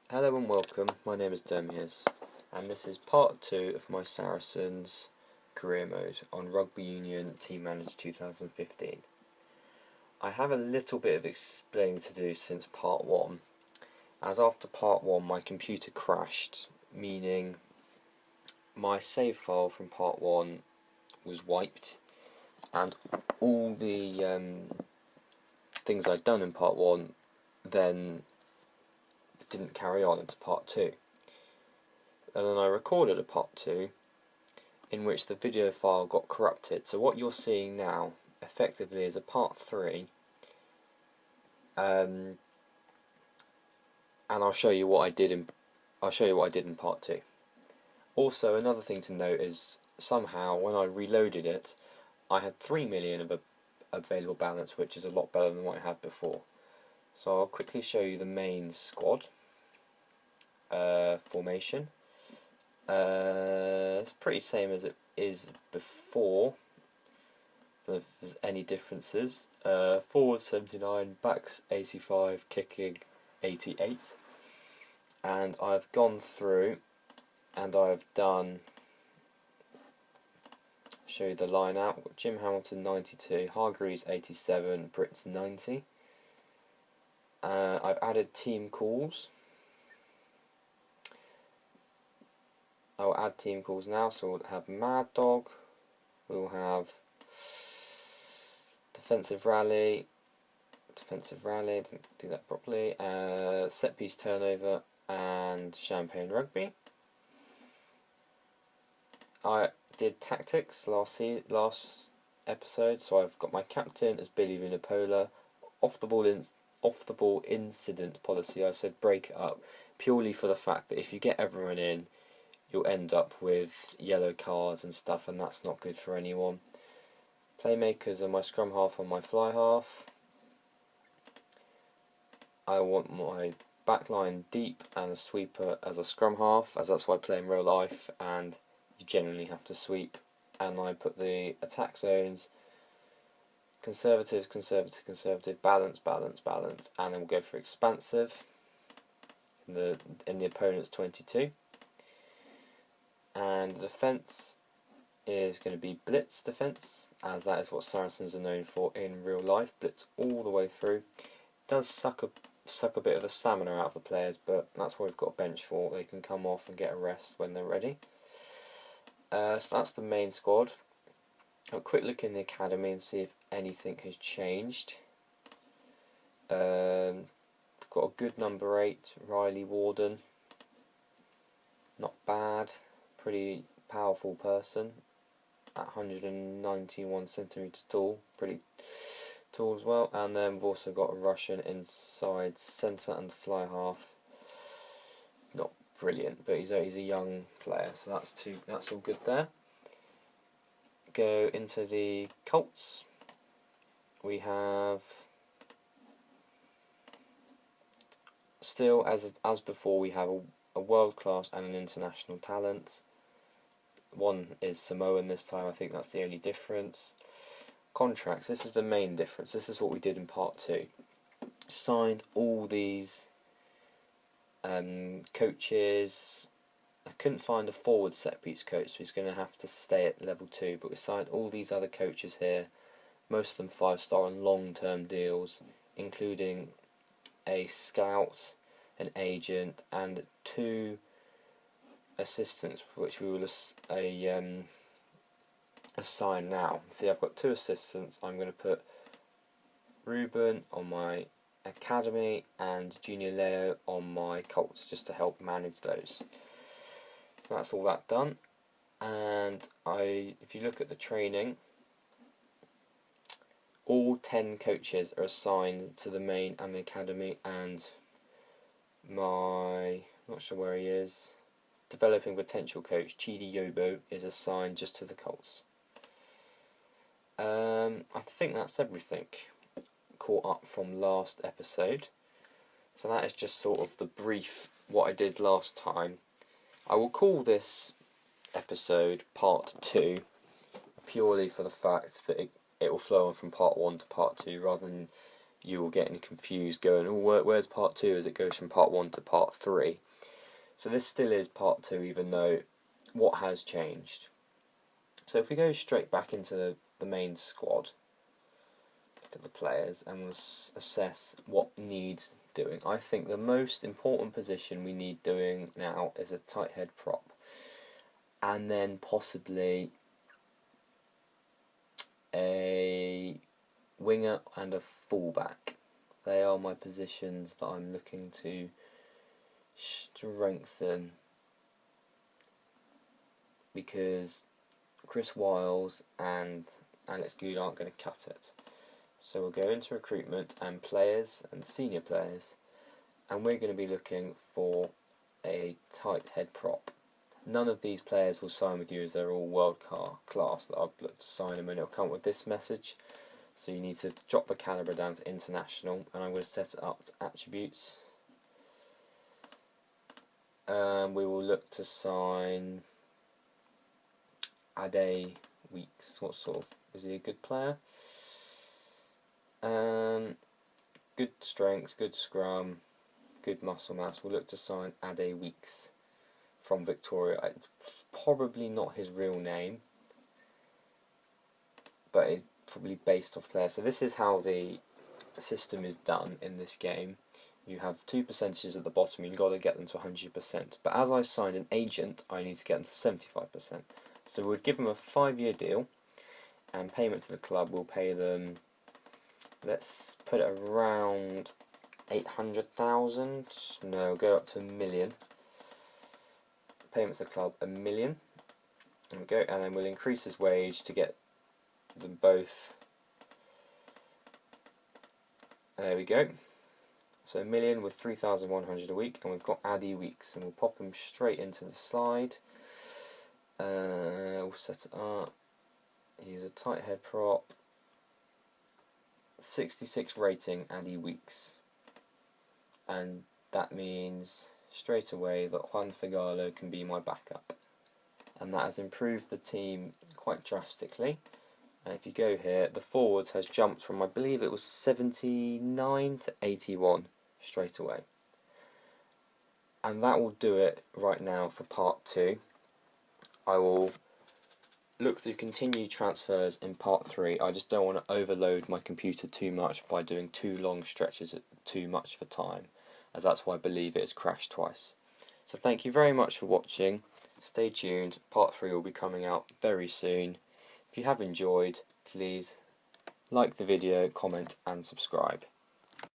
Hello and welcome, my name is Demias, and this is part 2 of my Saracens career mode on Rugby Union Team Manager 2015. I have a little bit of explaining to do since part 1, as after part 1 my computer crashed, meaning my save file from part 1 was wiped, and all the things I'd done in part 1 then didn't carry on into part 2. And then I recorded a part 2 in which the video file got corrupted. So what you're seeing now effectively is a part 3, and I'll show you what I did in part 2. Also, another thing to note is somehow when I reloaded it, I had 3 million of available balance, which is a lot better than what I had before. So I'll quickly show you the main squad formation. It's pretty same as it is before. If there's any differences, forwards 79, backs 85, kicking 88, and I've gone through and I've done. Show you the line out. We've got Jim Hamilton 92, Hargreaves 87, Brits 90. I've added team calls. I'll add team calls now, so we'll have Mad Dog, we'll have defensive rally, didn't do that properly, set piece turnover, and champagne rugby. I did tactics last episode, so I've got my captain as Billy Vunipola. Off the ball incident policy, I said break it up, purely for the fact that if you get everyone in, you'll end up with yellow cards and stuff, and that's not good for anyone. Playmakers are my scrum half and my fly half. I want my backline deep and a sweeper as a scrum half, as that's what I play in real life, and you generally have to sweep. And I put the attack zones conservative, balance, and then we'll go for expansive in the opponent's 22. And the defence is going to be blitz defence, as that is what Saracens are known for in real life. Blitz all the way through. It does suck a bit of the stamina out of the players, but that's what we've got a bench for. They can come off and get a rest when they're ready. So that's the main squad. I'll quick look in the academy and see if anything has changed. We've got a good number 8, Riley Warden. Not bad. Pretty powerful person at 191 centimeters tall, pretty tall as well. And then we've also got a Russian inside centre and fly half. Not brilliant, but he's a young player, so that's all good there. Go into the Colts. We have still as before, we have a world class and an international talent. One is Samoan this time, I think that's the only difference. Contracts, this is the main difference. This is what we did in part 2. Signed all these coaches. I couldn't find a forward set piece coach, so he's going to have to stay at level 2, but we signed all these other coaches here, most of them 5-star on long-term deals, including a scout, an agent, and 2 assistants, which we will assign now. See, I've got 2 assistants. I'm going to put Ruben on my academy and Junior Leo on my Colts, just to help manage those. So that's all that done. And if you look at the training, all 10 coaches are assigned to the main and the academy, and I'm not sure where he is, developing potential coach Chidi Yobo is assigned just to the Colts. I think that's everything caught up from last episode. So that is just sort of the brief what I did last time. I will call this episode part 2 purely for the fact that it will flow on from part 1 to part 2 rather than you will get confused going, oh, where's part 2 as it goes from part 1 to part 3. So this still is part 2, even though what has changed. So if we go straight back into the main squad, look at the players and we'll assess what needs doing. I think the most important position we need doing now is a tight head prop, and then possibly a winger and a fullback. They are my positions that I'm looking to strengthen, because Chris Wiles and Alex Good aren't going to cut it. So we'll go into recruitment and players and senior players, and we're going to be looking for a tight head prop. None of these players will sign with you as they're all world class that I've looked to sign them, and it'll come with this message. So you need to drop the calibre down to international, and I'm going to set it up to attributes. We will look to sign Ade Weeks. What sort of, is he a good player? Good strength, good scrum, good muscle mass. We'll look to sign Ade Weeks from Victoria. It's probably not his real name, but it's probably based off player. So this is how the system is done in this game. You have 2 percentages at the bottom, you've got to get them to 100%. But as I signed an agent, I need to get them to 75%. So we'll give them a 5-year deal, and payment to the club will pay them, let's put it around 800,000. No, go up to 1 million. Payment to the club, 1 million. There we go, and then we'll increase his wage to get them both. There we go. So 1 million with 3,100 a week, and we've got Addy Weeks, and we'll pop them straight into the slide. We'll set it up. Use a tight head prop. 66 rating Addy Weeks, and that means straight away that Juan Figalo can be my backup, and that has improved the team quite drastically. And if you go here, the forwards has jumped from, I believe it was 79 to 81 straight away. And that will do it right now for part 2. I will look to continue transfers in part 3. I just don't want to overload my computer too much by doing too long stretches at too much of a time, as that's why I believe it has crashed twice. So thank you very much for watching. Stay tuned, part 3 will be coming out very soon. If you have enjoyed, please like the video, comment and subscribe.